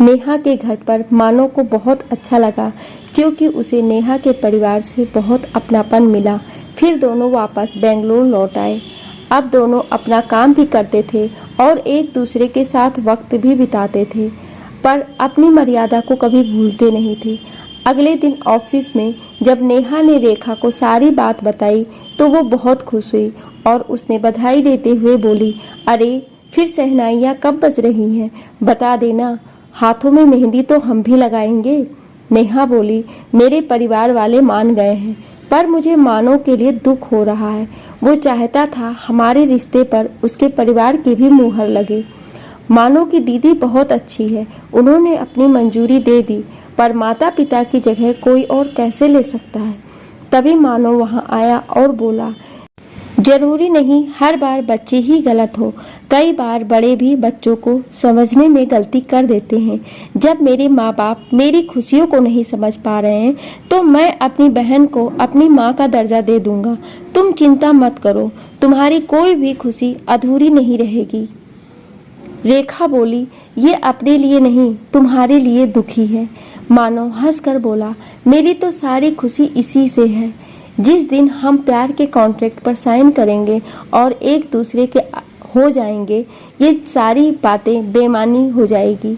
नेहा के घर पर मानो को बहुत अच्छा लगा क्योंकि उसे नेहा के परिवार से बहुत अपनापन मिला। फिर दोनों वापस बेंगलोर लौट आए। अब दोनों अपना काम भी करते थे और एक दूसरे के साथ वक्त भी बिताते थे, पर अपनी मर्यादा को कभी भूलते नहीं थे। अगले दिन ऑफिस में जब नेहा ने रेखा को सारी बात बताई तो वो बहुत खुश हुई और उसने बधाई देते हुए बोली, अरे फिर शहनाइयाँ कब बज रही हैं, बता देना, हाथों में मेहंदी तो हम भी लगाएंगे। नेहा बोली, मेरे परिवार वाले मान गए हैं, पर मुझे मानो के लिए दुख हो रहा है। वो चाहता था हमारे रिश्ते पर उसके परिवार की भी मुहर लगे। मानो की दीदी बहुत अच्छी है, उन्होंने अपनी मंजूरी दे दी, पर माता पिता की जगह कोई और कैसे ले सकता है। तभी मानो वहाँ आया और बोला, जरूरी नहीं हर बार बच्चे ही गलत हो, कई बार बड़े भी बच्चों को समझने में गलती कर देते हैं। जब मेरे माँ बाप मेरी खुशियों को नहीं समझ पा रहे हैं तो मैं अपनी बहन को अपनी माँ का दर्जा दे दूंगा। तुम चिंता मत करो, तुम्हारी कोई भी खुशी अधूरी नहीं रहेगी। रेखा बोली, ये अपने लिए नहीं तुम्हारे लिए दुखी है। मानो हंसकर बोला, मेरी तो सारी खुशी इसी से है। जिस दिन हम प्यार के कॉन्ट्रैक्ट पर साइन करेंगे और एक दूसरे के हो जाएंगे, ये सारी बातें बेमानी हो जाएगी।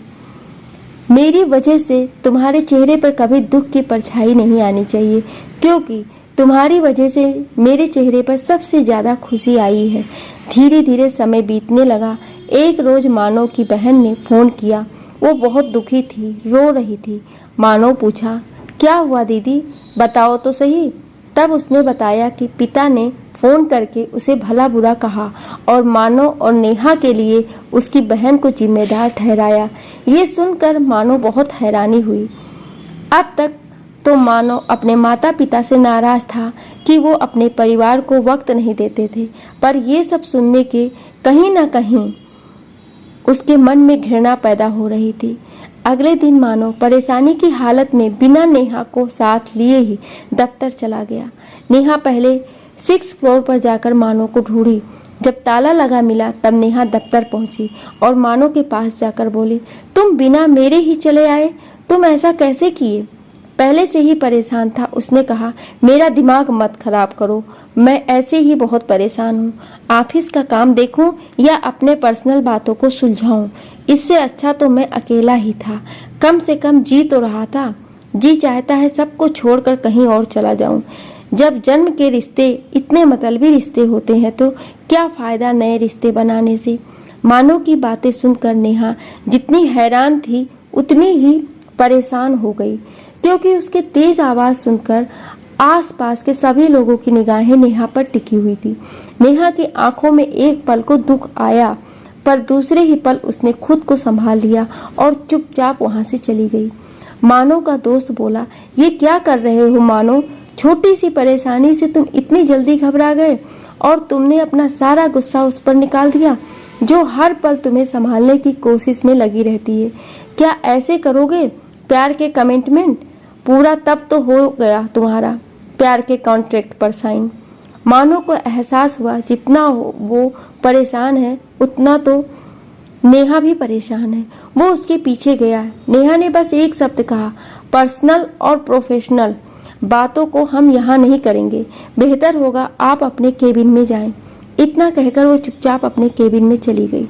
मेरी वजह से तुम्हारे चेहरे पर कभी दुख की परछाई नहीं आनी चाहिए, क्योंकि तुम्हारी वजह से मेरे चेहरे पर सबसे ज़्यादा खुशी आई है। धीरे धीरे समय बीतने लगा। एक रोज़ मानो की बहन ने फ़ोन किया। वो बहुत दुखी थी, रो रही थी। मानो पूछा, क्या हुआ दीदी, बताओ तो सही। तब उसने बताया कि पिता ने फ़ोन करके उसे भला बुरा कहा और मानो और नेहा के लिए उसकी बहन को जिम्मेदार ठहराया। ये सुनकर मानो बहुत हैरानी हुई। अब तक तो मानो अपने माता पिता से नाराज़ था कि वो अपने परिवार को वक्त नहीं देते थे, पर ये सब सुनने के कहीं ना कहीं उसके मन में घृणा पैदा हो रही थी। अगले दिन मानो परेशानी की हालत में बिना नेहा को साथ लिए ही दफ्तर चला गया। नेहा पहले 6th फ्लोर पर जाकर मानो को ढूंढी। जब ताला लगा मिला तब नेहा दफ्तर पहुंची और मानो के पास जाकर बोली, तुम बिना मेरे ही चले आए, तुम ऐसा कैसे किए। पहले से ही परेशान था। उसने कहा, मेरा दिमाग मत खराब करो, मैं ऐसे ही बहुत परेशान हूँ। ऑफिस का काम देखूं या अपने पर्सनल बातों को सुलझाऊं, इससे अच्छा तो मैं अकेला ही था। कम से कम जी तो रहा था। जी चाहता है सबको छोड़कर कहीं और चला जाऊं। जब जन्म के रिश्ते इतने मतलबी रिश्ते होते हैं तो क्या फ़ायदा नए रिश्ते बनाने से। मानो की बातें सुनकर नेहा जितनी हैरान थी उतनी ही परेशान हो गई, क्योंकि उसके तेज आवाज़ सुनकर आसपास के सभी लोगों की निगाहें नेहा पर टिकी हुई थी। नेहा की आंखों में एक पल को दुख आया, पर दूसरे ही पल उसने खुद को संभाल लिया और चुपचाप वहां से चली गई। मानो का दोस्त बोला, ये क्या कर रहे हो मानो, छोटी सी परेशानी से तुम इतनी जल्दी घबरा गए और तुमने अपना सारा गुस्सा उस पर निकाल दिया, जो हर पल तुम्हें संभालने की कोशिश में लगी रहती है। क्या ऐसे करोगे। प्यार के कमिटमेंट पूरा तब तो हो गया तुम्हारा प्यार के कॉन्ट्रैक्ट पर साइन। मानो को एहसास हुआ जितना वो परेशान है उतना तो नेहा भी परेशान है। वो उसके पीछे गया। नेहा ने बस एक शब्द कहा, पर्सनल और प्रोफेशनल बातों को हम यहाँ नहीं करेंगे, बेहतर होगा आप अपने केबिन में जाएं। इतना कहकर वो चुपचाप अपने केबिन में चली गई।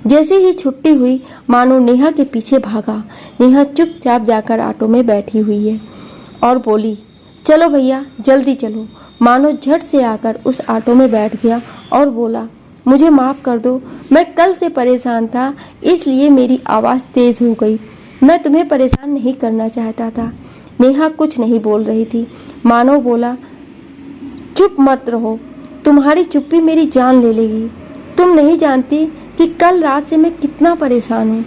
जैसे ही छुट्टी हुई मानो नेहा के पीछे भागा। नेहा चुपचाप जाकर ऑटो में बैठी हुई है और बोली, चलो भैया जल्दी चलो। मानो झट से आकर उस ऑटो में बैठ गया और बोला, मुझे माफ़ कर दो, मैं कल से परेशान था इसलिए मेरी आवाज़ तेज़ हो गई। मैं तुम्हें परेशान नहीं करना चाहता था। नेहा कुछ नहीं बोल रही थी। मानो बोला, चुप मत रहो, तुम्हारी चुप्पी मेरी जान ले लेगी। तुम नहीं जानती कि कल रात से मैं कितना परेशान हूँ।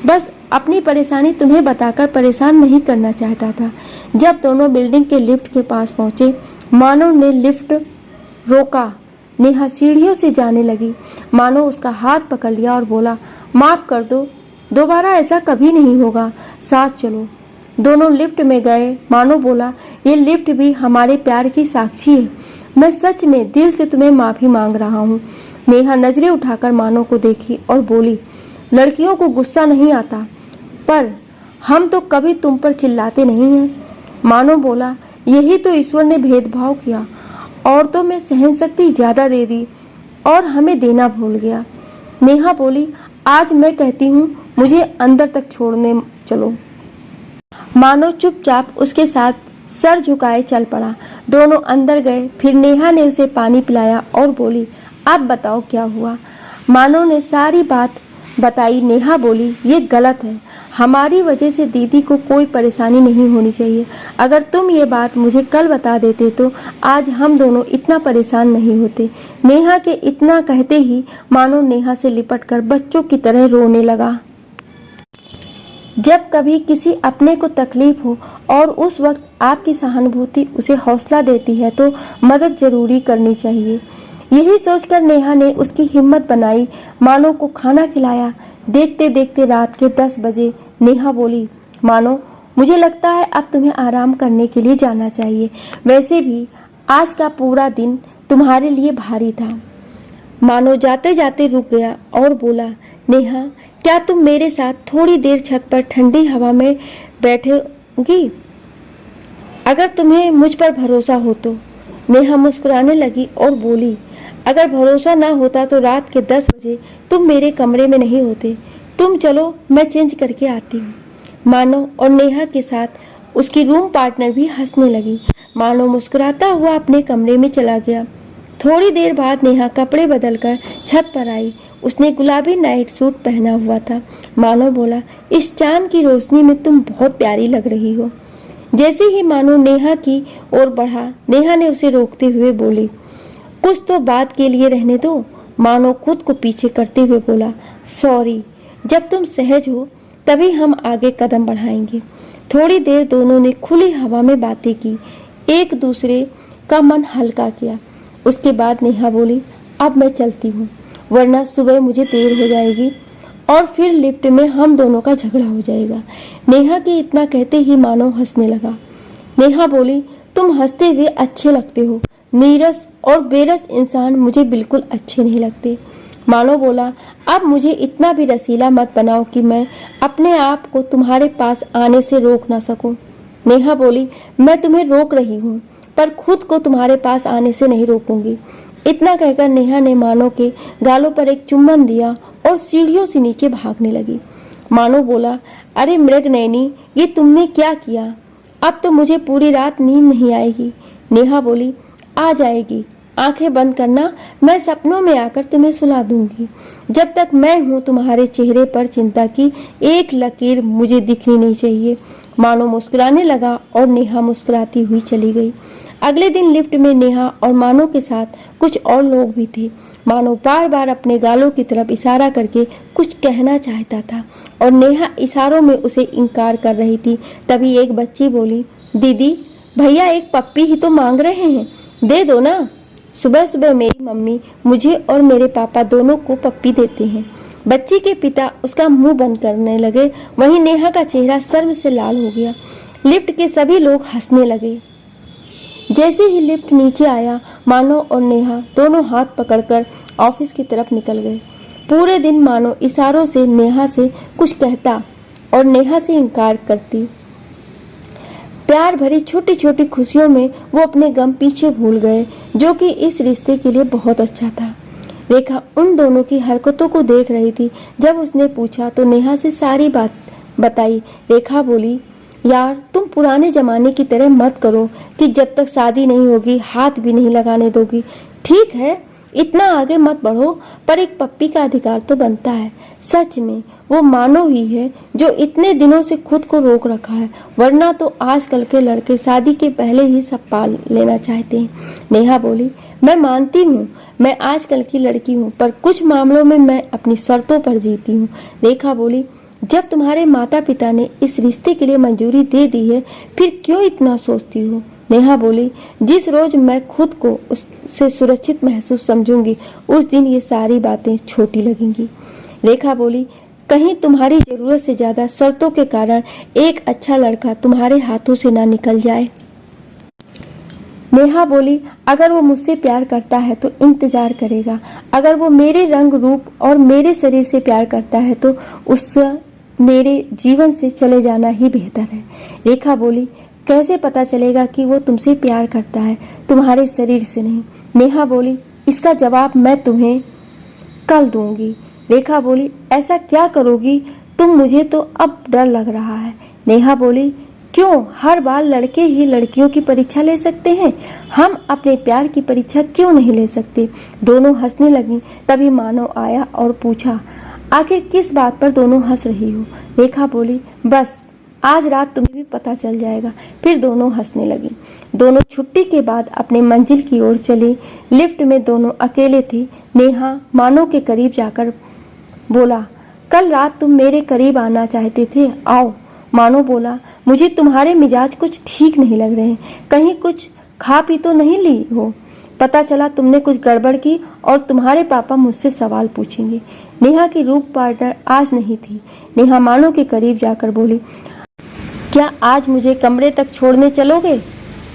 बस अपनी परेशानी तुम्हें बताकर परेशान नहीं करना चाहता था। जब दोनों बिल्डिंग के लिफ्ट के पास पहुँचे, मानो ने लिफ्ट रोका। नेहा सीढ़ियों से जाने लगी। मानो उसका हाथ पकड़ लिया और बोला, माफ़ कर दो, दोबारा ऐसा कभी नहीं होगा, साथ चलो। दोनों लिफ्ट में गए। मानो बोला, ये लिफ्ट भी हमारे प्यार की साक्षी है। मैं सच में दिल से तुम्हें माफ़ी मांग रहा हूँ। नेहा नजरें उठाकर मानो को देखी और बोली, लड़कियों को गुस्सा नहीं आता, पर हम तो कभी तुम पर चिल्लाते नहीं हैं। मानो बोला, यही तो ईश्वर ने भेदभाव किया, औरतों में सहन शक्ति ज्यादा दे दी और हमें देना भूल गया। नेहा बोली, आज मैं कहती हूँ मुझे अंदर तक छोड़ने चलो। मानो चुपचाप उसके साथ सर झुकाए चल पड़ा। दोनों अंदर गए। फिर नेहा ने उसे पानी पिलाया और बोली, अब बताओ क्या हुआ। मानो ने सारी बात बताई। नेहा बोली, ये गलत है, हमारी वजह से दीदी को कोई परेशानी नहीं होनी चाहिए। अगर तुम ये बात मुझे कल बता देते तो आज हम दोनों इतना परेशान नहीं होते। नेहा के इतना कहते ही मानो नेहा से लिपटकर बच्चों की तरह रोने लगा। जब कभी किसी अपने को तकलीफ हो और उस वक्त आपकी सहानुभूति उसे हौसला देती है तो मदद जरूरी करनी चाहिए। यही सोचकर नेहा ने उसकी हिम्मत बनाई, मानो को खाना खिलाया। देखते देखते रात के 10 बजे नेहा बोली, मानो मुझे लगता है अब तुम्हें आराम करने के लिए जाना चाहिए। वैसे भी आज का पूरा दिन तुम्हारे लिए भारी था। मानो जाते जाते रुक गया और बोला, नेहा क्या तुम मेरे साथ थोड़ी देर छत पर ठंडी हवा में बैठोगी, अगर तुम्हें मुझ पर भरोसा हो तो। नेहा मुस्कुराने लगी और बोली, अगर भरोसा ना होता तो रात के 10 बजे तुम मेरे कमरे में नहीं होते। तुम चलो, मैं चेंज करके आती हूँ। मानो और नेहा के साथ उसकी रूम पार्टनर भी हंसने लगी। मानो मुस्कुराता हुआ अपने कमरे में चला गया। थोड़ी देर बाद नेहा कपड़े बदलकर छत पर आई। उसने गुलाबी नाइट सूट पहना हुआ था। मानो बोला, इस चांद की रोशनी में तुम बहुत प्यारी लग रही हो। जैसे ही मानो नेहा की ओर बढ़ा, नेहा ने उसे रोकते हुए बोली, कुछ तो बात के लिए रहने दो। मानो खुद को पीछे करते हुए बोला, सॉरी, जब तुम सहज हो तभी हम आगे कदम बढ़ाएंगे। थोड़ी देर दोनों ने खुली हवा में बातें की, एक दूसरे का मन हल्का किया। उसके बाद नेहा बोली, अब मैं चलती हूँ, वरना सुबह मुझे देर हो जाएगी और फिर लिफ्ट में हम दोनों का झगड़ा हो जाएगा। नेहा के इतना कहते ही मानो हंसने लगा। नेहा बोली, तुम हंसते हुए अच्छे लगते हो, नीरस और बेरस इंसान मुझे बिल्कुल अच्छे नहीं लगते। मानो बोला, अब मुझे इतना भी रसीला मत बनाओ कि मैं अपने आप को तुम्हारे पास आने से रोक ना सकूं। नेहा बोली, मैं तुम्हें रोक रही हूँ पर खुद को तुम्हारे पास आने से नहीं रोकूंगी। इतना कहकर नेहा ने मानो के गालों पर एक चुम्बन दिया और सीढ़ियों से नीचे भागने लगी। मानो बोला, अरे मृग नैनी, ये तुमने क्या किया? अब तो मुझे पूरी रात नींद नहीं आएगी। नेहा बोली, आ जाएगी, आंखें बंद करना, मैं सपनों में आकर तुम्हें सुला दूंगी। जब तक मैं हूँ तुम्हारे चेहरे पर चिंता की एक लकीर मुझे दिखनी नहीं चाहिए। मानो मुस्कुराने लगा और नेहा मुस्कुराती हुई चली गई। अगले दिन लिफ्ट में नेहा और मानो के साथ कुछ और लोग भी थे। मानो बार बार अपने गालों की तरफ इशारा करके कुछ कहना चाहता था और नेहा इशारों में उसे इनकार कर रही थी। तभी एक बच्ची बोली, दीदी भैया एक पप्पी ही तो मांग रहे हैं, दे दो ना। सुबह सुबह मेरी मम्मी मुझे और मेरे पापा दोनों को पप्पी देते हैं। बच्ची के पिता उसका मुंह बंद करने लगे। वहीं नेहा का चेहरा शर्म से लाल हो गया। लिफ्ट के सभी लोग हंसने लगे। जैसे ही लिफ्ट नीचे आया, मानो और नेहा दोनों हाथ पकड़कर ऑफिस की तरफ निकल गए। पूरे दिन मानो इशारों से नेहा से कुछ कहता और नेहा से इनकार करती। प्यार भरी छोटी छोटी खुशियों में वो अपने गम पीछे भूल गए, जो कि इस रिश्ते के लिए बहुत अच्छा था। रेखा उन दोनों की हरकतों को देख रही थी। जब उसने पूछा तो नेहा से सारी बात बताई। रेखा बोली, यार तुम पुराने जमाने की तरह मत करो कि जब तक शादी नहीं होगी हाथ भी नहीं लगाने दोगी। ठीक है, इतना आगे मत बढ़ो, पर एक पप्पी का अधिकार तो बनता है। सच में वो मानो ही है जो इतने दिनों से खुद को रोक रखा है, वरना तो आजकल के लड़के शादी के पहले ही सब पाल लेना चाहते हैं। नेहा बोली, मैं मानती हूँ मैं आजकल की लड़की हूँ, पर कुछ मामलों में मैं अपनी शर्तों पर जीती हूँ। रेखा बोली, जब तुम्हारे माता पिता ने इस रिश्ते के लिए मंजूरी दे दी है फिर क्यों इतना सोचती हो? नेहा बोली, जिस रोज मैं खुद को उससे सुरक्षित महसूस समझूंगी उस दिन ये सारी बातें छोटी लगेंगी। रेखा बोली, कहीं तुम्हारी जरूरत से ज्यादा शर्तों के कारण एक अच्छा लड़का तुम्हारे हाथों से ना निकल जाए। नेहा बोली, अगर वो मुझसे प्यार करता है तो इंतजार करेगा। अगर वो मेरे रंग रूप और मेरे शरीर से प्यार करता है तो उसका मेरे जीवन से चले जाना ही बेहतर है। रेखा बोली, कैसे पता चलेगा कि वो तुमसे प्यार करता है, तुम्हारे शरीर से नहीं। नेहा बोली, इसका जवाब मैं तुम्हें कल दूंगी। रेखा बोली, ऐसा क्या करोगी तुम? मुझे तो अब डर लग रहा है। नेहा बोली, क्यों? हर बार लड़के ही लड़कियों की परीक्षा ले सकते हैं, हम अपने प्यार की परीक्षा क्यों नहीं ले सकते? दोनों हंसने लगी। तभी मानव आया और पूछा, आखिर किस बात पर दोनों हंस रही हो? रेखा बोली, बस आज रात तुम्हें भी पता चल जाएगा। फिर दोनों हंसने लगी। दोनों छुट्टी के बाद अपने मंजिल की ओर चले। लिफ्ट में दोनों अकेले थे। नेहा मानव के करीब जाकर बोला, कल रात तुम मेरे करीब आना चाहते थे, आओ। मानो बोला, मुझे तुम्हारे मिजाज कुछ ठीक नहीं लग रहे हैं, कहीं कुछ खा पी तो नहीं ली हो? पता चला तुमने कुछ गड़बड़ की और तुम्हारे पापा मुझसे सवाल पूछेंगे। नेहा की रूप पार्टनर आज नहीं थी। नेहा मानो के करीब जाकर बोली, क्या आज मुझे कमरे तक छोड़ने चलोगे?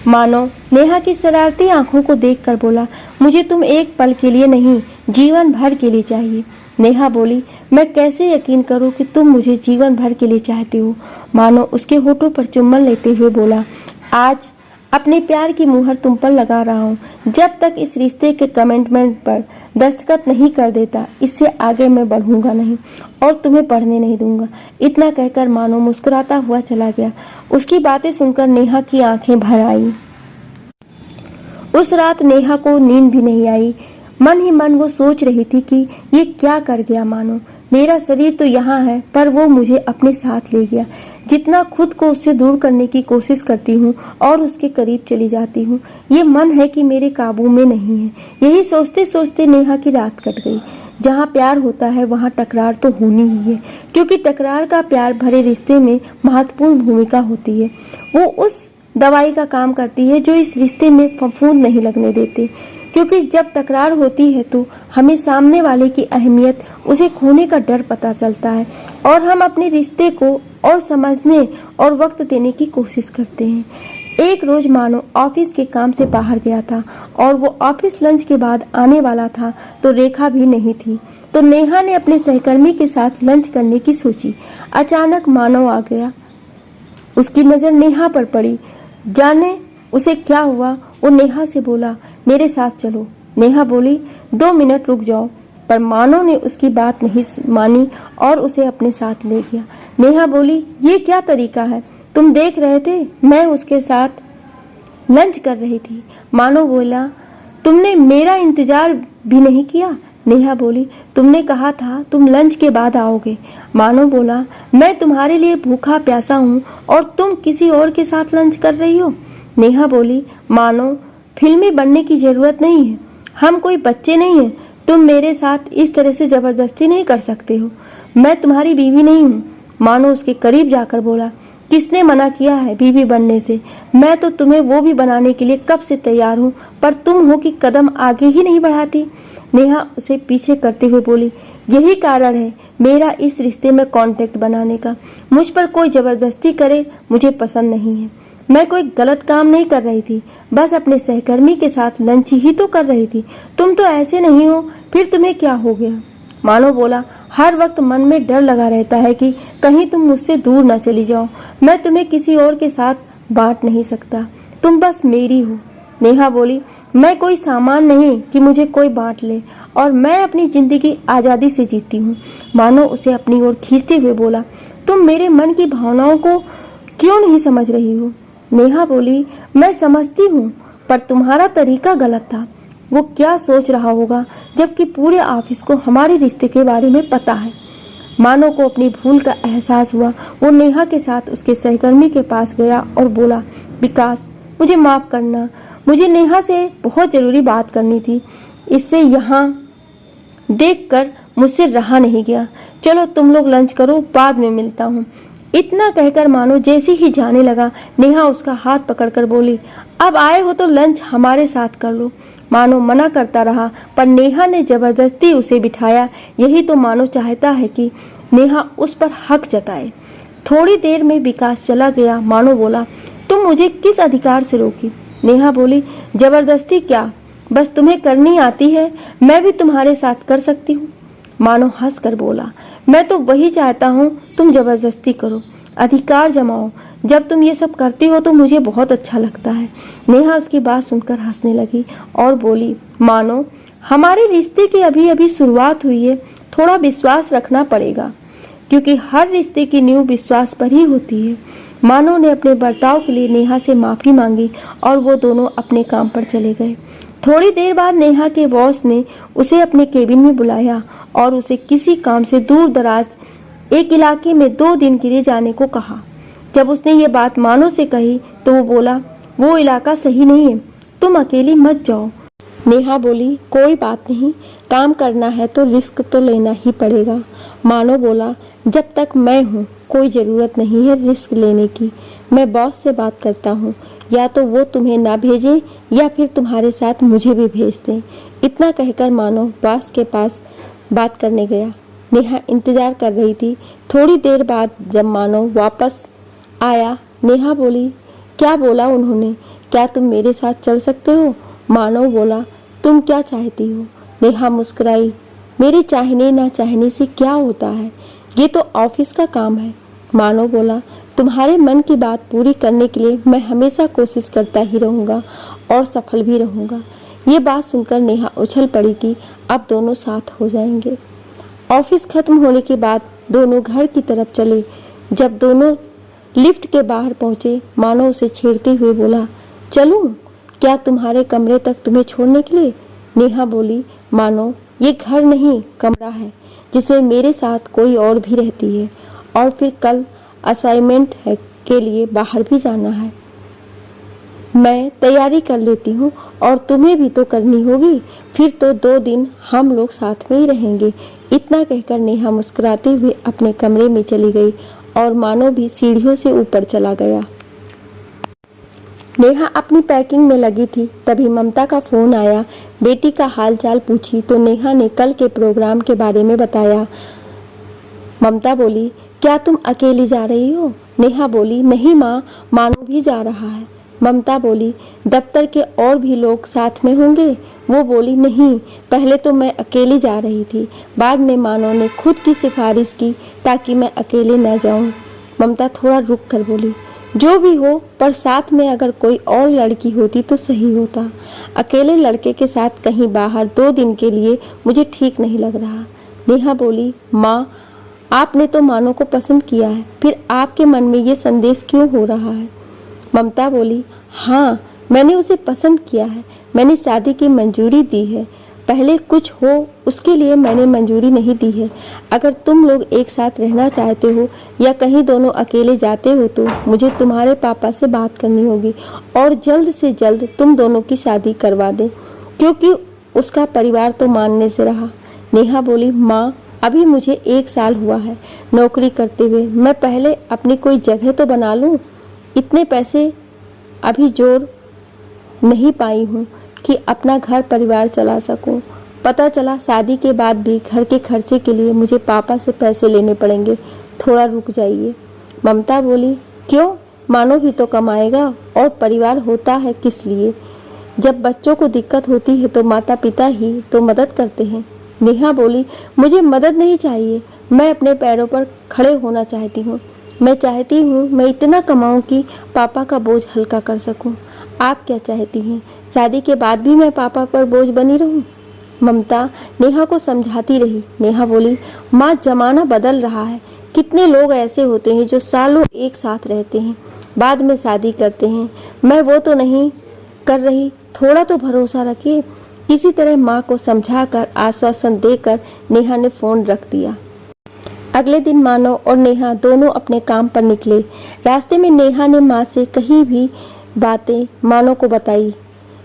मानो नेहा की शरारती आंखों को देखकर बोला, मुझे तुम एक पल के लिए नहीं, जीवन भर के लिए चाहिए। नेहा बोली, मैं कैसे यकीन करूं कि तुम मुझे जीवन भर के लिए चाहते हो? मानो उसके होठों पर चुम्बन लेते हुए बोला, आज अपने प्यार की मुहर तुम पर लगा रहा हूँ। जब तक इस रिश्ते के कमिटमेंट पर दस्तखत नहीं कर देता, इससे आगे मैं बढ़ूंगा नहीं और तुम्हें पढ़ने नहीं दूंगा। इतना कहकर मानो मुस्कुराता हुआ चला गया। उसकी बातें सुनकर नेहा की आंखें भर आई। उस रात नेहा को नींद भी नहीं आई। मन ही मन वो सोच रही थी कि ये क्या कर गया मानो। मेरा शरीर तो यहाँ है पर वो मुझे अपने साथ ले गया। जितना खुद को उससे दूर करने की कोशिश करती हूँ और उसके करीब चली जाती हूँ, ये मन है कि मेरे काबू में नहीं है। यही सोचते सोचते नेहा की रात कट गई। जहाँ प्यार होता है वहाँ टकरार तो होनी ही है, क्योंकि टकरार का प्यार भरे रिश्ते में महत्वपूर्ण भूमिका होती है। वो उस दवाई का काम करती है जो इस रिश्ते में फफूंद नहीं लगने देते, क्योंकि जब टकरार होती है तो हमें सामने वाले की अहमियत, उसे खोने का डर पता चलता है और हम अपने रिश्ते को और समझने और वक्त देने की कोशिश करते हैं। एक रोज मानो ऑफिस के काम से बाहर गया था और वो ऑफिस लंच के बाद आने वाला था, तो रेखा भी नहीं थी। तो नेहा ने अपने सहकर्मी के साथ लंच करने की सोची। अचानक मानव आ गया। उसकी नज़र नेहा पर पड़ी। जाने उसे क्या हुआ, वो नेहा से बोला, मेरे साथ चलो। नेहा बोली, 2 मिनट रुक जाओ, पर मानव ने उसकी बात नहीं मानी और उसे अपने साथ ले गया। नेहा बोली, ये क्या तरीका है? तुम देख रहे थे मैं उसके साथ लंच कर रही थी। मानव बोला, तुमने मेरा इंतजार भी नहीं किया। नेहा बोली, तुमने कहा था तुम लंच के बाद आओगे। मानव बोला, मैं तुम्हारे लिए भूखा प्यासा हूँ और तुम किसी और के साथ लंच कर रही हो। नेहा बोली, मानो फिल्मी बनने की जरूरत नहीं है, हम कोई बच्चे नहीं हैं, तुम मेरे साथ इस तरह से जबरदस्ती नहीं कर सकते हो, मैं तुम्हारी बीवी नहीं हूँ। मानो उसके करीब जाकर बोला, किसने मना किया है बीवी बनने से? मैं तो तुम्हें वो भी बनाने के लिए कब से तैयार हूँ, पर तुम हो कि कदम आगे ही नहीं बढ़ाती। नेहा उसे पीछे करते हुए बोली, यही कारण है मेरा इस रिश्ते में कांटेक्ट बनाने का। मुझ पर कोई जबरदस्ती करे मुझे पसंद नहीं है। मैं कोई गलत काम नहीं कर रही थी, बस अपने सहकर्मी के साथ लंच ही तो कर रही थी। तुम तो ऐसे नहीं हो, फिर तुम्हें क्या हो गया? मानो बोला, हर वक्त मन में डर लगा रहता है कि कहीं तुम मुझसे दूर न चली जाओ। मैं तुम्हें किसी और के साथ बांट नहीं सकता, तुम बस मेरी हो। नेहा बोली, मैं कोई सामान नहीं कि मुझे कोई बांट ले, और मैं अपनी जिंदगी आज़ादी से जीती हूँ। मानो उसे अपनी ओर खींचते हुए बोला, तुम मेरे मन की भावनाओं को क्यों नहीं समझ रही हो? नेहा बोली, मैं समझती हूँ, पर तुम्हारा तरीका गलत था। वो क्या सोच रहा होगा जबकि पूरे ऑफिस को हमारे रिश्ते के बारे में पता है। मानो को अपनी भूल का एहसास हुआ। वो नेहा के साथ उसके सहकर्मी के पास गया और बोला, विकास मुझे माफ़ करना, मुझे नेहा से बहुत ज़रूरी बात करनी थी, इससे यहाँ देखकर मुझसे रहा नहीं गया। चलो तुम लोग लंच करो, बाद में मिलता हूँ। इतना कहकर मानो जैसे ही जाने लगा, नेहा उसका हाथ पकड़कर बोली, अब आए हो तो लंच हमारे साथ कर लो। मानो मना करता रहा, पर नेहा ने जबरदस्ती उसे बिठाया। यही तो मानो चाहता है कि नेहा उस पर हक जताए। थोड़ी देर में विकास चला गया। मानो बोला, तुम मुझे किस अधिकार से रोकी? नेहा बोली, जबरदस्ती क्या, बस तुम्हें करनी आती है, मैं भी तुम्हारे साथ कर सकती हूँ। मानो हंस कर बोला, मैं तो वही चाहता हूँ, तुम जबरदस्ती करो, अधिकार जमाओ। जब तुम ये सब करती हो तो मुझे बहुत अच्छा लगता है। नेहा उसकी बात सुनकर हंसने लगी और बोली, मानो हमारे रिश्ते की अभी अभी शुरुआत हुई है, थोड़ा विश्वास रखना पड़ेगा, क्योंकि हर रिश्ते की नींव विश्वास पर ही होती है। मानो ने अपने बर्ताव के लिए नेहा से माफ़ी मांगी और वो दोनों अपने काम पर चले गए। थोड़ी देर बाद नेहा के बॉस ने उसे अपने केबिन में बुलाया और उसे किसी काम से दूर दराज एक इलाके में 2 दिन के लिए जाने को कहा। जब उसने ये बात मानो से कही तो वो बोला, वो इलाका सही नहीं है, तुम अकेली मत जाओ। नेहा बोली, कोई बात नहीं, काम करना है तो रिस्क तो लेना ही पड़ेगा। मानो बोला, जब तक मैं हूँ कोई ज़रूरत नहीं है रिस्क लेने की। मैं बॉस से बात करता हूँ, या तो वो तुम्हें ना भेजें या फिर तुम्हारे साथ मुझे भी भेज दें। इतना कहकर मानो बॉस के पास बात करने गया। नेहा इंतज़ार कर रही थी। थोड़ी देर बाद जब मानो वापस आया, नेहा बोली, क्या बोला उन्होंने? क्या तुम मेरे साथ चल सकते हो? मानो बोला, तुम क्या चाहती हो? नेहा मुस्कुराई, मेरे चाहने ना चाहने से क्या होता है, ये तो ऑफिस का काम है। मानो बोला, तुम्हारे मन की बात पूरी करने के लिए मैं हमेशा कोशिश करता ही रहूँगा और सफल भी रहूँगा। ये बात सुनकर नेहा उछल पड़ी कि अब दोनों साथ हो जाएंगे। ऑफिस खत्म होने के बाद दोनों घर की तरफ चले। जब दोनों लिफ्ट के बाहर पहुंचे, मानो उसे छेड़ते हुए बोला, चलूं क्या तुम्हारे कमरे तक तुम्हें छोड़ने के लिए? नेहा बोली, मानो ये घर नहीं कमरा है जिसमें मेरे साथ कोई और भी रहती है, और फिर कल असाइनमेंट है के लिए बाहर भी जाना है। मैं तैयारी कर लेती हूँ और तुम्हें भी तो करनी होगी, फिर तो 2 दिन हम लोग साथ में ही रहेंगे। इतना कहकर नेहा मुस्कुराते हुए अपने कमरे में चली गई और मानो भी सीढ़ियों से ऊपर चला गया। नेहा अपनी पैकिंग में लगी थी, तभी ममता का फोन आया। बेटी का हालचाल पूछी तो नेहा ने कल के प्रोग्राम के बारे में बताया। ममता बोली, क्या तुम अकेली जा रही हो? नेहा बोली, नहीं माँ, मानो भी जा रहा है। ममता बोली, दफ्तर के और भी लोग साथ में होंगे? वो बोली, नहीं, पहले तो मैं अकेली जा रही थी, बाद में मानो ने खुद की सिफारिश की ताकि मैं अकेले न जाऊं। ममता थोड़ा रुक कर बोली, जो भी हो, पर साथ में अगर कोई और लड़की होती तो सही होता। अकेले लड़के के साथ कहीं बाहर 2 दिन के लिए मुझे ठीक नहीं लग रहा। नेहा बोली, माँ, आपने तो मानो को पसंद किया है, फिर आपके मन में ये संदेश क्यों हो रहा है? ममता बोली, हाँ, मैंने उसे पसंद किया है, मैंने शादी की मंजूरी दी है। पहले कुछ हो उसके लिए मैंने मंजूरी नहीं दी है। अगर तुम लोग एक साथ रहना चाहते हो या कहीं दोनों अकेले जाते हो तो मुझे तुम्हारे पापा से बात करनी होगी और जल्द से जल्द तुम दोनों की शादी करवा दें, क्योंकि उसका परिवार तो मानने से रहा। नेहा बोली, माँ, अभी मुझे 1 साल हुआ है नौकरी करते हुए, मैं पहले अपनी कोई जगह तो बना लूँ। इतने पैसे अभी जोड़ नहीं पाई हूँ कि अपना घर परिवार चला सकूं। पता चला शादी के बाद भी घर के खर्चे के लिए मुझे पापा से पैसे लेने पड़ेंगे, थोड़ा रुक जाइए। ममता बोली, क्यों? मानो भी तो कमाएगा और परिवार होता है किस लिए? जब बच्चों को दिक्कत होती है तो माता पिता ही तो मदद करते हैं। नेहा बोली, मुझे मदद नहीं चाहिए, मैं अपने पैरों पर खड़े होना चाहती हूँ। मैं चाहती हूँ मैं इतना कमाऊँ कि पापा का बोझ हल्का कर सकूँ। आप क्या चाहती हैं? शादी के बाद भी मैं पापा पर बोझ बनी रहूं? ममता नेहा को समझाती रही। नेहा बोली, माँ, जमाना बदल रहा है, कितने लोग ऐसे होते हैं जो सालों एक साथ रहते हैं, बाद में शादी करते हैं। मैं वो तो नहीं कर रही, थोड़ा तो भरोसा रखिए। किसी तरह माँ को समझाकर आश्वासन देकर नेहा ने फोन रख दिया। अगले दिन मानो और नेहा दोनों अपने काम पर निकले। रास्ते में नेहा ने माँ से कहीं भी बातें मानो को बताई।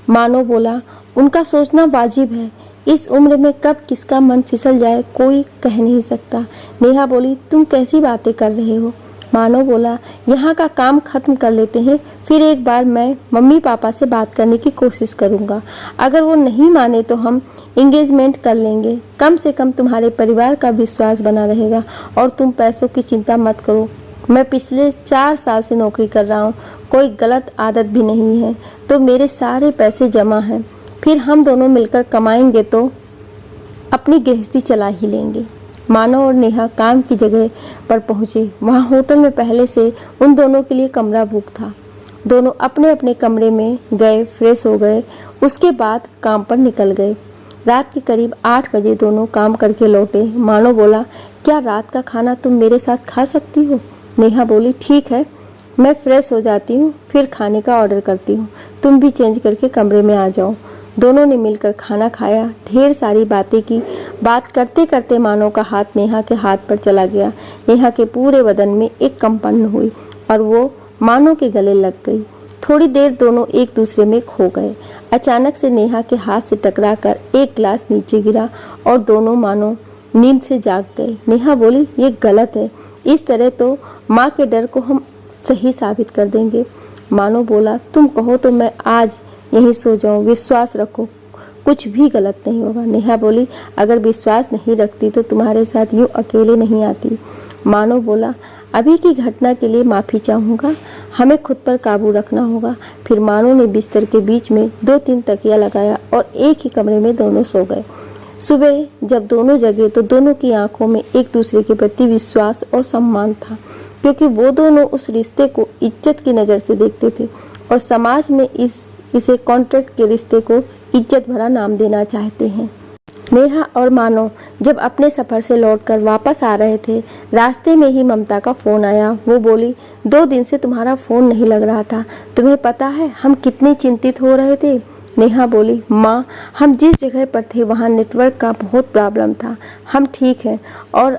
मानो बोला, उनका सोचना वाजिब है, इस उम्र में कब किसका मन फिसल जाए कोई कह नहीं सकता। नेहा बोली, तुम कैसी बातें कर रहे हो? मानो बोला, यहाँ का काम खत्म कर लेते हैं, फिर एक बार मैं मम्मी पापा से बात करने की कोशिश करूँगा। अगर वो नहीं माने तो हम एंगेजमेंट कर लेंगे। कम से कम तुम्हारे परिवार का विश्वास बना रहेगा और तुम पैसों की चिंता मत करो। मैं पिछले 4 साल से नौकरी कर रहा हूँ, कोई गलत आदत भी नहीं है, तो मेरे सारे पैसे जमा हैं। फिर हम दोनों मिलकर कमाएंगे तो अपनी गृहस्थी चला ही लेंगे। मानव और नेहा काम की जगह पर पहुंचे। वहां होटल में पहले से उन दोनों के लिए कमरा बुक था। दोनों अपने अपने कमरे में गए, फ्रेश हो गए, उसके बाद काम पर निकल गए। रात के करीब 8 बजे दोनों काम करके लौटे। मानव बोला, क्या रात का खाना तुम मेरे साथ खा सकती हो? नेहा बोली, ठीक है, मैं फ्रेश हो जाती हूँ, फिर खाने का ऑर्डर करती हूँ, तुम भी चेंज करके कमरे में आ जाओ। दोनों ने मिलकर खाना खाया, ढेर सारी बातें की। बात करते करते मानव का हाथ नेहा के हाथ पर चला गया। नेहा के पूरे बदन में एक कंपन हुई और वो मानव के गले लग गई। थोड़ी देर दोनों एक दूसरे में खो गए। अचानक से नेहा के हाथ से टकराकर एक ग्लास नीचे गिरा और दोनों मानो नींद से जाग गए। नेहा बोली, ये गलत है, इस तरह तो माँ के डर को हम सही साबित कर देंगे। मानो बोला, तुम कहो तो मैं आज यहीं सो जाऊं, विश्वास रखो, कुछ भी गलत नहीं होगा। नेहा बोली, अगर विश्वास नहीं रखती तो तुम्हारे साथ यूं अकेले नहीं आती। मानो बोला, अभी की घटना के लिए माफ़ी चाहूँगा, हमें खुद पर काबू रखना होगा। फिर मानो ने बिस्तर के बीच में 2-3 तकिया लगाया और एक ही कमरे में दोनों सो गए। सुबह जब दोनों जगे तो दोनों की आंखों में एक दूसरे के प्रति विश्वास और सम्मान था, क्योंकि वो दोनों उस रिश्ते को इज्जत की नज़र से देखते थे और समाज में इसे कॉन्ट्रैक्ट के रिश्ते को इज्जत भरा नाम देना चाहते हैं। नेहा और मानो जब अपने सफ़र से लौटकर वापस आ रहे थे, रास्ते में ही ममता का फ़ोन आया। वो बोली, 2 दिन से तुम्हारा फ़ोन नहीं लग रहा था, तुम्हें पता है हम कितने चिंतित हो रहे थे। नेहा बोली, माँ, हम जिस जगह पर थे वहाँ नेटवर्क का बहुत प्रॉब्लम था, हम ठीक हैं और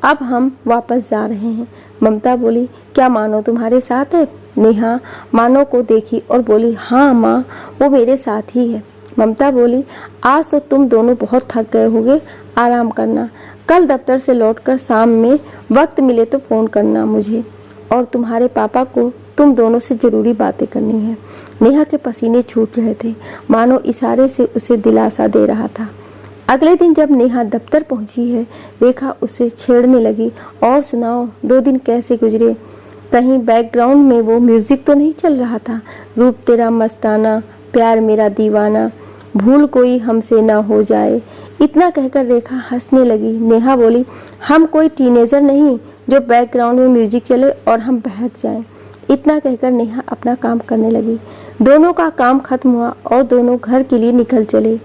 अब हम वापस जा रहे हैं। ममता बोली, क्या मानो तुम्हारे साथ है? नेहा मानो को देखी और बोली, हाँ माँ, वो मेरे साथ ही है। ममता बोली, आज तो तुम दोनों बहुत थक गए होगे, आराम करना, कल दफ्तर से लौटकर शाम में वक्त मिले तो फ़ोन करना मुझे, और तुम्हारे पापा को तुम दोनों से ज़रूरी बातें करनी है। नेहा के पसीने छूट रहे थे, मानो इशारे से उसे दिलासा दे रहा था। अगले दिन जब नेहा दफ्तर पहुंची है, रेखा उसे छेड़ने लगी, और सुनाओ 2 दिन कैसे गुजरे? कहीं बैकग्राउंड में वो म्यूजिक तो नहीं चल रहा था, रूप तेरा मस्ताना, प्यार मेरा दीवाना, भूल कोई हमसे ना हो जाए। इतना कहकर रेखा हंसने लगी। नेहा बोली, हम कोई टीनेजर नहीं जो बैकग्राउंड में म्यूजिक चले और हम बहक जाएं। इतना कहकर नेहा अपना काम करने लगी। दोनों का काम खत्म हुआ और दोनों घर के लिए निकल चले।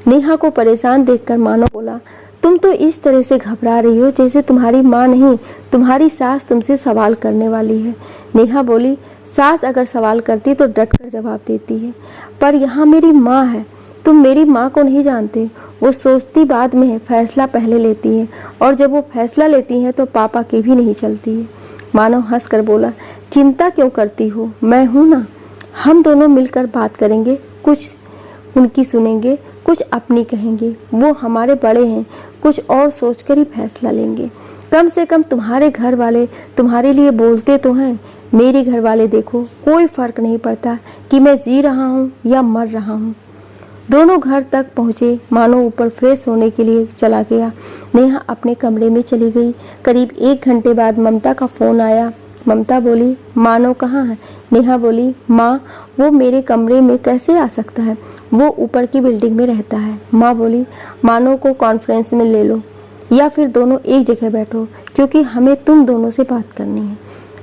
नेहा को परेशान देखकर मानो बोला, तुम तो इस तरह से घबरा रही हो जैसे तुम्हारी माँ नहीं, तुम्हारी सास तुमसे सवाल करने वाली है। नेहा बोली, सास अगर सवाल करती तो डट कर जवाब देती है, पर यहाँ मेरी माँ है, तुम मेरी माँ को नहीं जानते। वो सोचती बाद में है, फैसला पहले लेती है, और जब वो फैसला लेती है तो पापा की भी नहीं चलती है। मानो हंसकर बोला, चिंता क्यों करती हो, मैं हूँ ना, हम दोनों मिलकर बात करेंगे, कुछ उनकी सुनेंगे, कुछ अपनी कहेंगे। वो हमारे बड़े हैं, कुछ और सोचकर ही फैसला लेंगे। कम से कम तुम्हारे घर वाले तुम्हारे लिए बोलते तो हैं। मेरे घर वाले देखो, कोई फर्क नहीं पड़ता कि मैं जी रहा हूँ या मर रहा हूँ। दोनों घर तक पहुँचे। मानो ऊपर फ्रेश होने के लिए चला गया। नेहा अपने कमरे में चली गई। करीब 1 घंटे बाद ममता का फ़ोन आया। ममता बोली, मानो कहाँ है? नेहा बोली, माँ, वो मेरे कमरे में कैसे आ सकता है, वो ऊपर की बिल्डिंग में रहता है। माँ बोली, मानो को कॉन्फ्रेंस में ले लो या फिर दोनों एक जगह बैठो, क्योंकि हमें तुम दोनों से बात करनी है।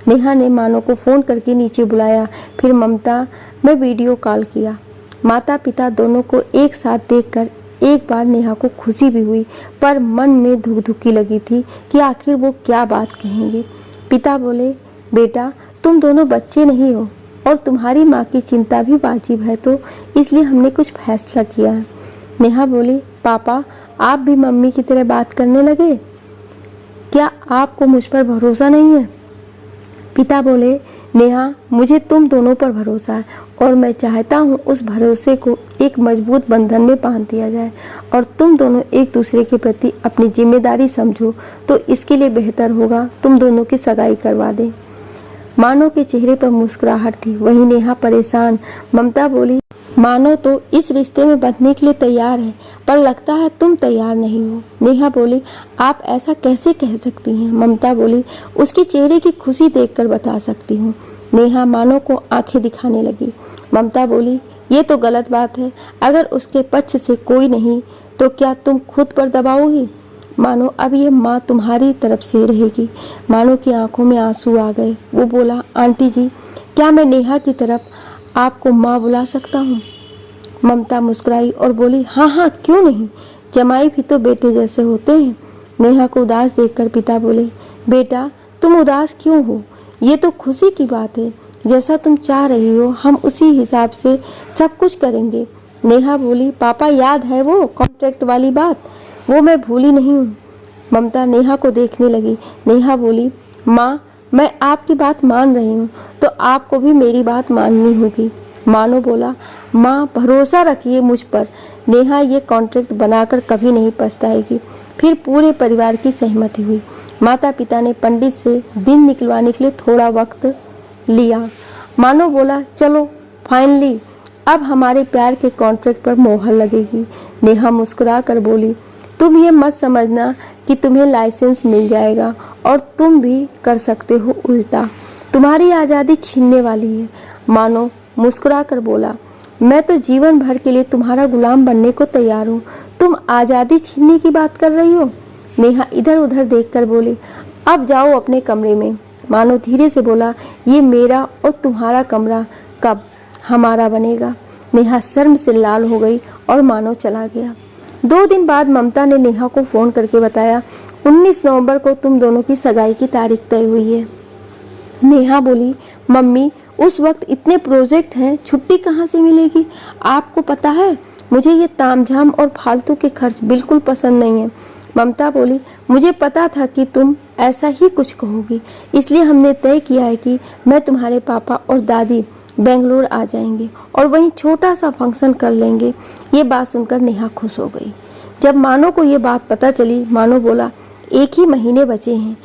नेहा ने मानो को फ़ोन करके नीचे बुलाया, फिर ममता में वीडियो कॉल किया। माता पिता दोनों को एक साथ देखकर एक बार नेहा को खुशी भी हुई, पर मन में धुकधुकी लगी थी कि आखिर वो क्या बात कहेंगे। पिता बोले, बेटा, तुम दोनों बच्चे नहीं हो और तुम्हारी माँ की चिंता भी वाजिब है, तो इसलिए हमने कुछ फैसला किया है। नेहा बोली, पापा, आप भी मम्मी की तरह बात करने लगे? क्या आपको मुझ पर भरोसा नहीं है? पिता बोले, नेहा, मुझे तुम दोनों पर भरोसा है और मैं चाहता हूँ उस भरोसे को एक मजबूत बंधन में बांध दिया जाए और तुम दोनों एक दूसरे के प्रति अपनी जिम्मेदारी समझो, तो इसके लिए बेहतर होगा तुम दोनों की सगाई करवा दें। मानो के चेहरे पर मुस्कुराहट थी, वहीं नेहा परेशान। ममता बोली, मानो तो इस रिश्ते में बंधने के लिए तैयार है, पर लगता है तुम तैयार नहीं हो। नेहा बोली, आप ऐसा कैसे कह सकती हैं? ममता बोली, उसके चेहरे की खुशी देखकर बता सकती हूँ। नेहा मानो को आंखें दिखाने लगी। ममता बोली, ये तो गलत बात है, अगर उसके पक्ष से कोई नहीं तो क्या तुम खुद पर दबाओगी? मानो अब ये माँ तुम्हारी तरफ से रहेगी। मानो की आंखों में आंसू आ गए। वो बोला, आंटी जी, क्या मैं नेहा की तरफ आपको माँ बुला सकता हूँ? ममता मुस्कुराई और बोली, हाँ हाँ, क्यों नहीं, जमाई भी तो बेटे जैसे होते हैं। नेहा को उदास देखकर पिता बोले, बेटा तुम उदास क्यों हो, ये तो खुशी की बात है। जैसा तुम चाह रही हो हम उसी हिसाब से सब कुछ करेंगे। नेहा बोली, पापा याद है वो कॉन्ट्रैक्ट वाली बात, वो मैं भूली नहीं हूँ। ममता नेहा को देखने लगी। नेहा बोली, माँ मैं आपकी बात मान रही हूँ तो आपको भी मेरी बात माननी होगी। मानो बोला, माँ भरोसा रखिए मुझ पर, नेहा ये कॉन्ट्रैक्ट बनाकर कभी नहीं पछताएगी। फिर पूरे परिवार की सहमति हुई। माता पिता ने पंडित से दिन निकलवाने के लिए थोड़ा वक्त लिया। मानो बोला, चलो फाइनली अब हमारे प्यार के कॉन्ट्रैक्ट पर मोहर लगेगी। नेहा मुस्कुरा कर बोली, तुम ये मत समझना कि तुम्हें लाइसेंस मिल जाएगा और तुम भी कर सकते हो उल्टा, तुम्हारी आज़ादी छीनने वाली है। मानो मुस्कुरा कर बोला, मैं तो जीवन भर के लिए तुम्हारा गुलाम बनने को तैयार हूँ, तुम आज़ादी छीनने की बात कर रही हो। नेहा इधर उधर देखकर बोली, अब जाओ अपने कमरे में। मानो धीरे से बोला, ये मेरा और तुम्हारा कमरा कब हमारा बनेगा। नेहा शर्म से लाल हो गई और मानो चला गया। 2 दिन बाद ममता ने नेहा को फोन करके बताया, 19 नवंबर को तुम दोनों की सगाई की तारीख तय हुई है। नेहा बोली, मम्मी उस वक्त इतने प्रोजेक्ट हैं, छुट्टी कहाँ से मिलेगी? आपको पता है मुझे ये तामझाम और फालतू के खर्च बिल्कुल पसंद नहीं है। ममता बोली, मुझे पता था कि तुम ऐसा ही कुछ कहोगी, इसलिए हमने तय किया है कि मैं तुम्हारे पापा और दादी बेंगलोर आ जाएंगे और वहीं छोटा सा फंक्शन कर लेंगे। ये बात सुनकर नेहा खुश हो गई। जब मानो को ये बात पता चली, मानो बोला, 1 ही महीने बचे हैं,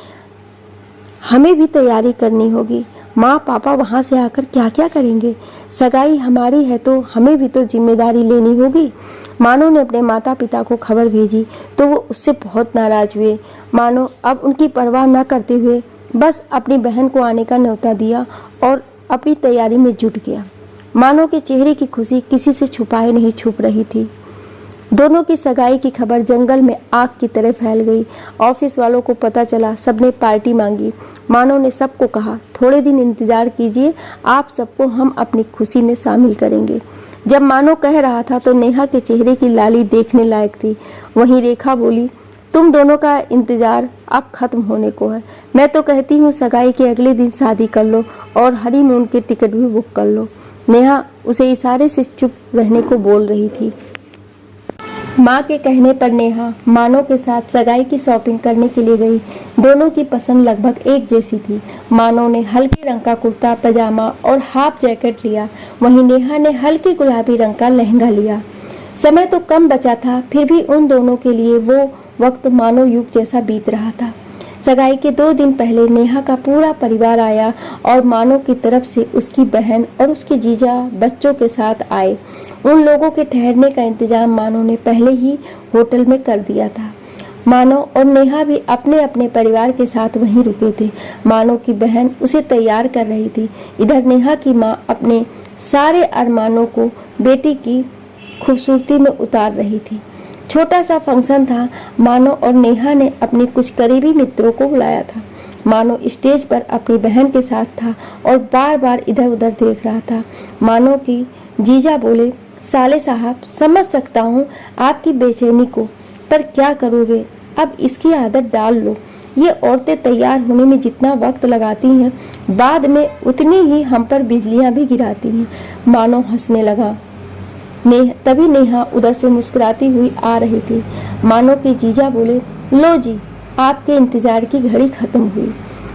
हमें भी तैयारी करनी होगी। माँ पापा वहाँ से आकर क्या क्या करेंगे? सगाई हमारी है तो हमें भी तो जिम्मेदारी लेनी होगी। मानो ने अपने माता पिता को खबर भेजी तो वो उससे बहुत नाराज हुए। मानो अब उनकी परवाह न करते हुए बस अपनी बहन को आने का न्योता दिया और अपनी तैयारी में जुट गया। मानो के चेहरे की खुशी किसी से छुपाए नहीं छुप रही थी। दोनों की सगाई की खबर जंगल में आग की तरह फैल गई। ऑफिस वालों को पता चला, सबने पार्टी मांगी। मानो ने सबको कहा, थोड़े दिन इंतजार कीजिए, आप सबको हम अपनी खुशी में शामिल करेंगे। जब मानो कह रहा था तो नेहा के चेहरे की लाली देखने लायक थी। वहीं रेखा बोली, तुम दोनों का इंतजार अब खत्म होने को है। मैं तो कहती हूँ सगाई के अगले दिन शादी कर लो और हनीमून के टिकट भी बुक कर लो। नेहा उसे इशारे से चुप रहने को बोल रही थी। माँ के कहने पर नेहा मानो के साथ सगाई की शॉपिंग करने के लिए गई। दोनों की पसंद लगभग एक जैसी थी। मानो ने हल्के रंग का कुर्ता पजामा और हाफ जैकेट लिया, वहीं नेहा ने हल्के गुलाबी रंग का लहंगा लिया। समय तो कम बचा था, फिर भी उन दोनों के लिए वो वक्त मानो युग जैसा बीत रहा था। सगाई के 2 दिन पहले नेहा का पूरा परिवार आया और मानो की तरफ से उसकी बहन और उसके जीजा बच्चों के साथ आए। उन लोगों के ठहरने का इंतजाम मानो ने पहले ही होटल में कर दिया था। मानो और नेहा भी अपने अपने परिवार के साथ वहीं रुके थे। मानो की बहन उसे तैयार कर रही थी। इधर नेहा की माँ अपने सारे अरमानों को बेटी की खूबसूरती में उतार रही थी। छोटा सा फंक्शन था। मानो और नेहा ने अपने कुछ करीबी मित्रों को बुलाया था। मानो स्टेज पर अपनी बहन के साथ था और बार बार इधर उधर देख रहा था। मानो की जीजा बोले, साले साहब समझ सकता हूँ आपकी बेचैनी को, पर क्या करोगे, अब इसकी आदत डाल लो। ये औरतें तैयार होने में जितना वक्त लगाती हैं, बाद में उतनी ही हम पर बिजलियां भी गिराती हैं। मानो हंसने लगा। तभी नेहा उधर से मुस्कुराती हुई आ रही थी। मानो के जीजा बोले, लो जी, आपके इंतजार की घड़ी खत्म हुई।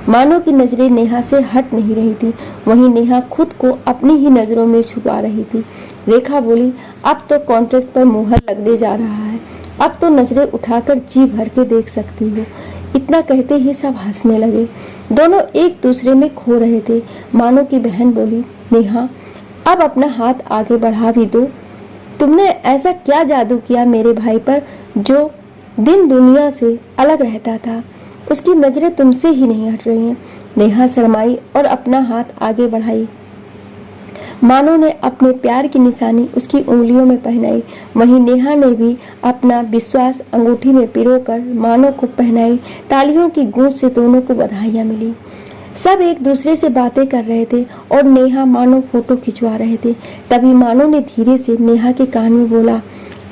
मानो की नजरें नेहा से हट नहीं रही थी, वहीं नेहा खुद को अपनी ही नजरों में छुपा रही थी। रेखा बोली, अब तो कॉन्ट्रैक्ट पर मुहर लगने जा रहा है, अब तो नजरें उठाकर जी भर के देख सकती हो। इतना कहते ही सब हंसने लगे। दोनों एक दूसरे में खो रहे थे। मानो की बहन बोली, नेहा अब अपना हाथ आगे बढ़ा भी दो। तुमने ऐसा क्या जादू किया मेरे भाई पर जो दिन दुनिया से अलग रहता था? उसकी नजरें तुमसे ही नहीं हट रही हैं। नेहा शर्माई और अपना हाथ आगे बढ़ाई। मानो ने अपने प्यार की निशानी उसकी उंगलियों में पहनाई। वहीं नेहा ने भी अपना विश्वास अंगूठी में पिरोकर मानो को पहनाई। तालियों की गूंज से दोनों को बधाइयां मिली। सब एक दूसरे से बातें कर रहे थे और नेहा मानो फोटो खिंचवा रहे थे। तभी मानो ने धीरे से नेहा के कान में बोला,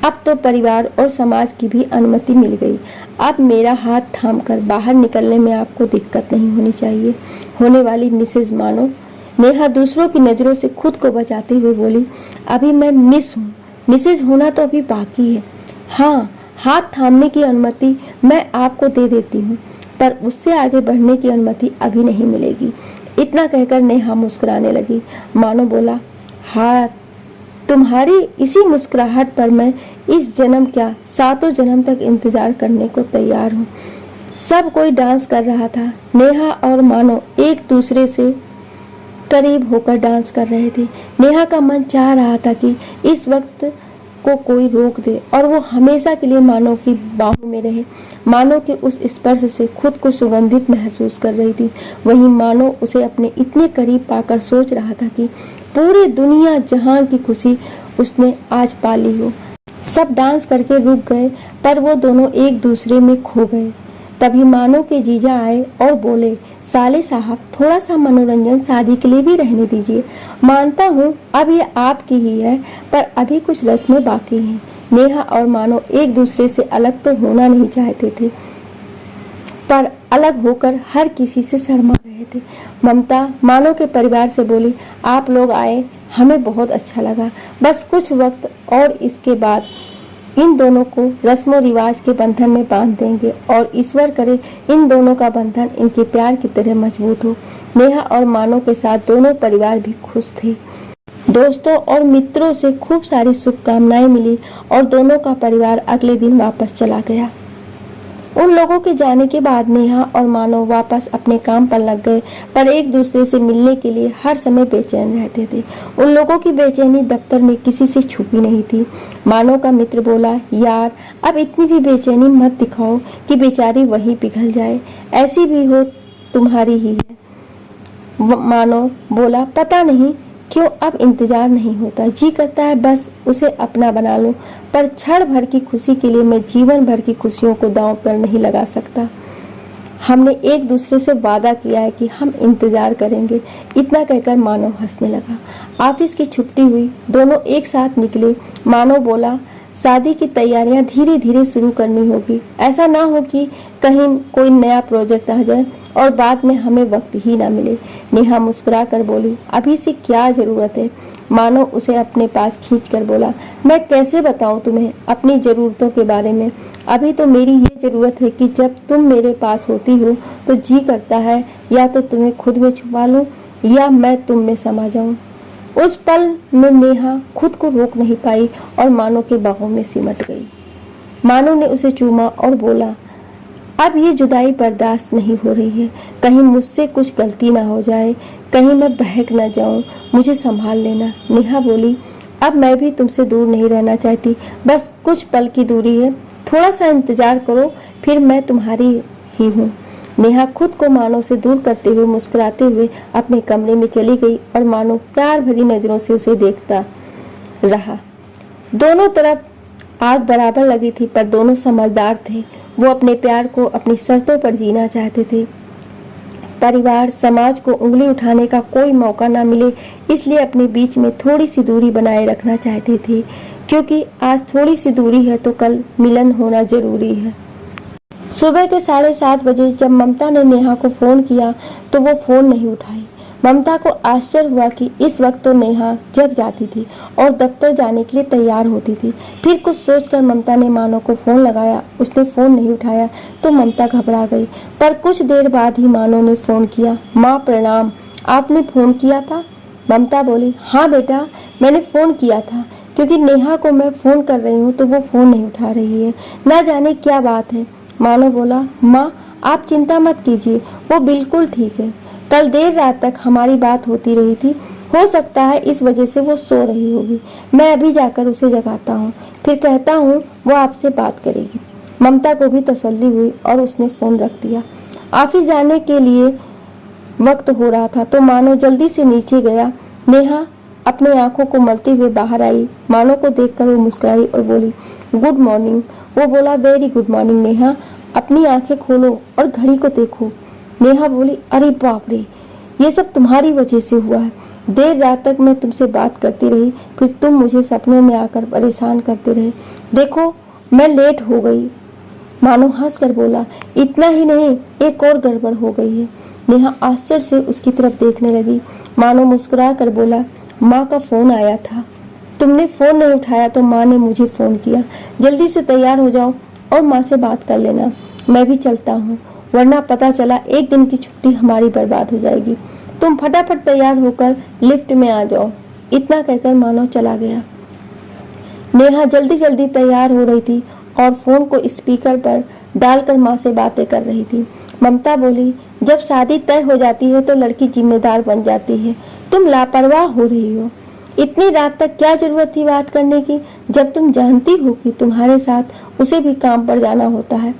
अब तो परिवार और समाज की भी अनुमति मिल गई। अब मेरा हाथ थामकर बाहर निकलने में आपको दिक्कत नहीं होनी चाहिए। होने वाली मिसेज मानो। नेहा दूसरों की नज़रों से खुद को बचाते हुए बोली, अभी मैं मिस हूँ, मिसेज होना तो अभी बाकी है। हाँ, हाथ थामने की अनुमति मैं आपको दे देती हूँ, पर उससे आगे बढ़ने की अनुमति अभी नहीं मिलेगी। इतना कहकर नेहा मुस्कुराने लगी। मानो बोला, हाँ, तुम्हारी इसी मुस्कुराहट पर मैं इस जन्म क्या 7 जन्म तक इंतजार करने को तैयार हूँ। सब कोई डांस कर रहा था। नेहा और मानो एक दूसरे से करीब होकर डांस कर रहे थे। नेहा का मन चाह रहा था कि इस वक्त को कोई रोक दे और वो हमेशा के लिए मानो की बाहों में रहे। मानो के उस स्पर्श से खुद को सुगंधित महसूस कर रही थी। वहीं मानो उसे अपने इतने करीब पाकर सोच रहा था कि पूरी दुनिया जहां की खुशी उसने आज पा ली हो। सब डांस करके रुक गए, पर वो दोनों एक दूसरे में खो गए। तभी मानो के जीजा आए और बोले, साले साहब, थोड़ा सा मनोरंजन शादी के लिए भी रहने दीजिए। मानता हूँ अब ये आपकी ही है, पर अभी कुछ रस्में बाकी हैं। नेहा और मानो एक दूसरे से अलग तो होना नहीं चाहते थे, पर अलग होकर हर किसी से शर्मा रहे थे। ममता मानो के परिवार से बोली, आप लोग आए, हमें बहुत अच्छा लगा। बस कुछ वक्त और इसके बाद इन दोनों को रस्मों रिवाज के बंधन में बांध देंगे और ईश्वर करे इन दोनों का बंधन इनके प्यार की तरह मजबूत हो। नेहा और मानो के साथ दोनों परिवार भी खुश थे। दोस्तों और मित्रों से खूब सारी शुभकामनाएं मिली और दोनों का परिवार अगले दिन वापस चला गया। उन लोगों के जाने के बाद नेहा और मानो वापस अपने काम पर लग गए, पर एक दूसरे से मिलने के लिए हर समय बेचैन रहते थे। उन लोगों की बेचैनी दफ्तर में किसी से छुपी नहीं थी। मानो का मित्र बोला, यार अब इतनी भी बेचैनी मत दिखाओ कि बेचारी वही पिघल जाए, ऐसी भी हो तुम्हारी ही है। मानो बोला, पता नहीं क्यों अब इंतजार नहीं होता, जी करता है बस उसे अपना बना लूं, पर क्षण भर की खुशी के लिए मैं जीवन भर की खुशियों को दांव पर नहीं लगा सकता। हमने एक दूसरे से वादा किया है कि हम इंतजार करेंगे। इतना कहकर मानो हंसने लगा। ऑफिस की छुट्टी हुई, दोनों एक साथ निकले। मानो बोला, शादी की तैयारियां धीरे धीरे शुरू करनी होगी, ऐसा ना हो कि कहीं कोई नया प्रोजेक्ट आ जाए और बाद में हमें वक्त ही ना मिले। नेहा मुस्कुरा कर बोली, अभी से क्या जरूरत है। मानो उसे अपने पास खींचकर बोला, मैं कैसे बताऊं तुम्हें अपनी ज़रूरतों के बारे में। अभी तो मेरी ये ज़रूरत है कि जब तुम मेरे पास होती हो तो जी करता है या तो तुम्हें खुद में छुपा लूं या मैं तुम में समा जाऊं। उस पल में नेहा खुद को रोक नहीं पाई और मानो के बाहों में सिमट गई। मानो ने उसे चूमा और बोला, अब ये जुदाई बर्दाश्त नहीं हो रही है, कहीं मुझसे कुछ गलती ना हो जाए, कहीं मैं बहक ना जाऊं, मुझे संभाल लेना। नेहा बोली, अब मैं भी तुमसे दूर नहीं रहना चाहती, बस कुछ पल की दूरी है, थोड़ा सा इंतजार करो, फिर मैं तुम्हारी ही हूँ। नेहा खुद को मानो से दूर करते हुए मुस्कुराते हुए अपने कमरे में चली गई और मानो प्यार भरी नजरों से उसे देखता रहा। दोनों तरफ आग बराबर लगी थी, पर दोनों समझदार थे। वो अपने प्यार को अपनी शर्तों पर जीना चाहते थे। परिवार समाज को उंगली उठाने का कोई मौका ना मिले, इसलिए अपने बीच में थोड़ी सी दूरी बनाए रखना चाहते थे, क्योंकि आज थोड़ी सी दूरी है तो कल मिलन होना जरूरी है। सुबह के 7:30 बजे जब ममता ने नेहा को फोन किया तो वो फोन नहीं उठाई। ममता को आश्चर्य हुआ कि इस वक्त तो नेहा जग जाती थी और दफ्तर जाने के लिए तैयार होती थी। फिर कुछ सोचकर ममता ने मानो को फोन लगाया। उसने फोन नहीं उठाया तो ममता घबरा गई, पर कुछ देर बाद ही मानो ने फोन किया। माँ प्रणाम, आपने फोन किया था? ममता बोली, हाँ बेटा, मैंने फोन किया था, क्योंकि नेहा को मैं फोन कर रही हूँ तो वो फोन नहीं उठा रही है, ना जाने क्या बात है। मानो बोला, माँ आप चिंता मत कीजिए, वो बिल्कुल ठीक है। कल देर रात तक हमारी बात होती रही थी, हो सकता है इस वजह से वो सो रही होगी। मैं अभी जाकर उसे जगाता हूँ, फिर कहता हूँ वो आपसे बात करेगी। ममता को भी तसल्ली हुई और उसने फोन रख दिया। ऑफिस जाने के लिए वक्त हो रहा था तो मानो जल्दी से नीचे गया। नेहा अपने आंखों को मलते हुए बाहर आई। मानो को देखकर वो मुस्कुराई और बोली, गुड मॉर्निंग। वो बोला, वेरी गुड मॉर्निंग नेहा, अपनी आंखें खोलो और घड़ी को देखो। नेहा बोली, अरे बाप रे, ये सब तुम्हारी वजह से हुआ है। देर रात तक मैं तुमसे बात करती रही, फिर तुम मुझे सपनों में आकर परेशान करते रहे। देखो मैं लेट हो गई। मानो हंस कर बोला, इतना ही नहीं, एक और गड़बड़ हो गई है। नेहा आश्चर्य से उसकी तरफ देखने लगी। मानो मुस्कुरा कर बोला, माँ का फोन आया था, तुमने फोन नहीं उठाया तो माँ ने मुझे फोन किया। जल्दी से तैयार हो जाओ और माँ से बात कर लेना, मैं भी चलता हूँ, वरना पता चला एक दिन की छुट्टी हमारी बर्बाद हो जाएगी। तुम फटाफट तैयार होकर लिफ्ट में आ जाओ। इतना कहकर मानो चला गया। नेहा जल्दी जल्दी तैयार हो रही थी और फोन को स्पीकर पर डालकर माँ से बातें कर रही थी। ममता बोली, जब शादी तय हो जाती है तो लड़की जिम्मेदार बन जाती है, तुम लापरवाह हो रही हो। इतनी रात तक क्या जरूरत थी बात करने की, जब तुम जानती हो कि तुम्हारे साथ उसे भी काम पर जाना होता है।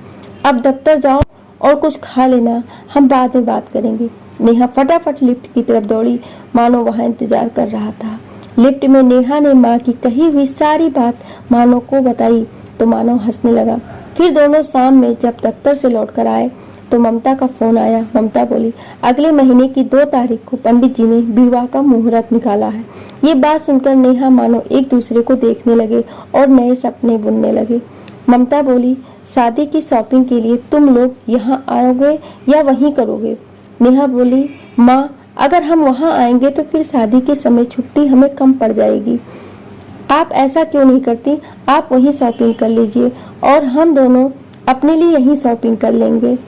अब दफ्तर जाओ और कुछ खा लेना, हम बाद में बात करेंगे। नेहा फटाफट लिफ्ट की तरफ दौड़ी। मानो वहां इंतजार कर रहा था। लिफ्ट में नेहा ने माँ की कही हुई सारी बात मानो को बताई तो मानो हंसने लगा। फिर दोनों शाम में जब दफ्तर से लौटकर आए तो ममता का फोन आया। ममता बोली, अगले महीने की 2 तारीख को पंडित जी ने विवाह का मुहूर्त निकाला है। ये बात सुनकर नेहा मानो एक दूसरे को देखने लगे और नए सपने बुनने लगे। ममता बोली, शादी की शॉपिंग के लिए तुम लोग यहाँ आओगे या वहीं करोगे? नेहा बोली, माँ अगर हम वहाँ आएंगे तो फिर शादी के समय छुट्टी हमें कम पड़ जाएगी। आप ऐसा क्यों नहीं करती, आप वहीं शॉपिंग कर लीजिए और हम दोनों अपने लिए यहीं शॉपिंग कर लेंगे।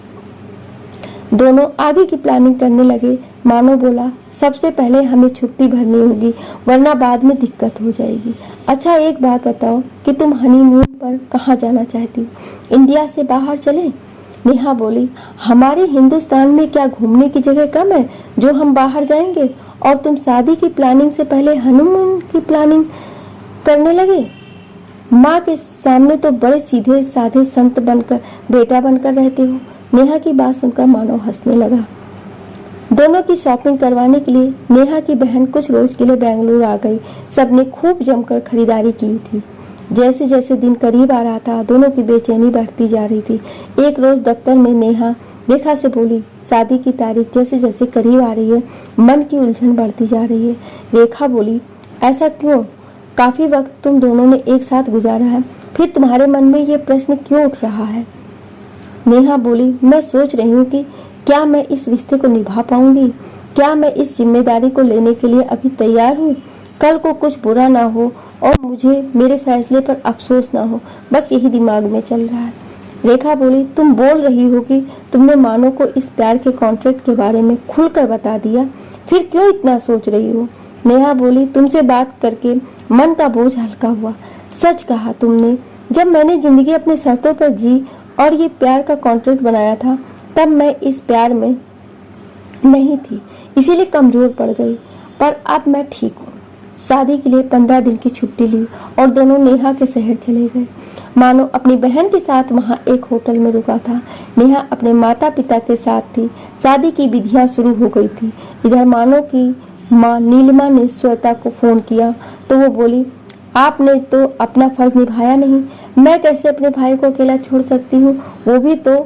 दोनों आगे की प्लानिंग करने लगे। मानो बोला, सबसे पहले हमें छुट्टी भरनी होगी, वरना बाद में दिक्कत हो जाएगी। अच्छा एक बात बताओ कि तुम हनीमून पर कहाँ जाना चाहती हो? इंडिया से बाहर चले? नेहा बोली, हमारे हिंदुस्तान में क्या घूमने की जगह कम है जो हम बाहर जाएंगे, और तुम शादी की प्लानिंग से पहले हनीमून की प्लानिंग करने लगे। माँ के सामने तो बड़े सीधे साधे संत बनकर बेटा बनकर रहते हो। नेहा की बात सुनकर मानो हंसने लगा। दोनों की शॉपिंग करवाने के लिए नेहा की बहन कुछ रोज के लिए बेंगलुरु आ गई। सबने खूब जमकर खरीदारी की थी। जैसे जैसे दिन करीब आ रहा था दोनों की बेचैनी बढ़ती जा रही थी। एक रोज दफ्तर में नेहा रेखा से बोली, शादी की तारीख जैसे जैसे करीब आ रही है मन की उलझन बढ़ती जा रही है। रेखा बोली, ऐसा क्यों? काफी वक्त तुम दोनों ने एक साथ गुजारा है, फिर तुम्हारे मन में ये प्रश्न क्यों उठ रहा है? नेहा बोली, मैं सोच रही हूँ कि क्या मैं इस रिश्ते को निभा पाऊंगी, क्या मैं इस जिम्मेदारी को लेने के लिए अभी तैयार हूँ? कल को कुछ बुरा ना हो और मुझे मेरे फैसले पर अफसोस ना हो, बस यही दिमाग में चल रहा है। रेखा बोली, तुम बोल रही हो कि तुमने मानो को इस प्यार के कॉन्ट्रैक्ट के बारे में खुलकर बता दिया, फिर क्यों इतना सोच रही हो? नेहा बोली, तुमसे बात करके मन का बोझ हल्का हुआ। सच कहा तुमने, जब मैंने जिंदगी अपने शर्तों पर जी और ये प्यार का कॉन्ट्रैक्ट बनाया था तब मैं इस प्यार में नहीं थी, इसीलिए कमजोर पड़ गई, पर अब मैं ठीक हूँ। शादी के लिए 15 दिन की छुट्टी ली और दोनों नेहा के शहर चले गए। मानो अपनी बहन के साथ वहाँ एक होटल में रुका था। नेहा अपने माता पिता के साथ थी। शादी की विधियाँ शुरू हो गई थी। इधर मानो की माँ नीलिमा ने श्वेता को फोन किया तो वो बोली, आपने तो अपना फर्ज निभाया नहीं, मैं कैसे अपने भाई को अकेला छोड़ सकती हूँ, वो भी तो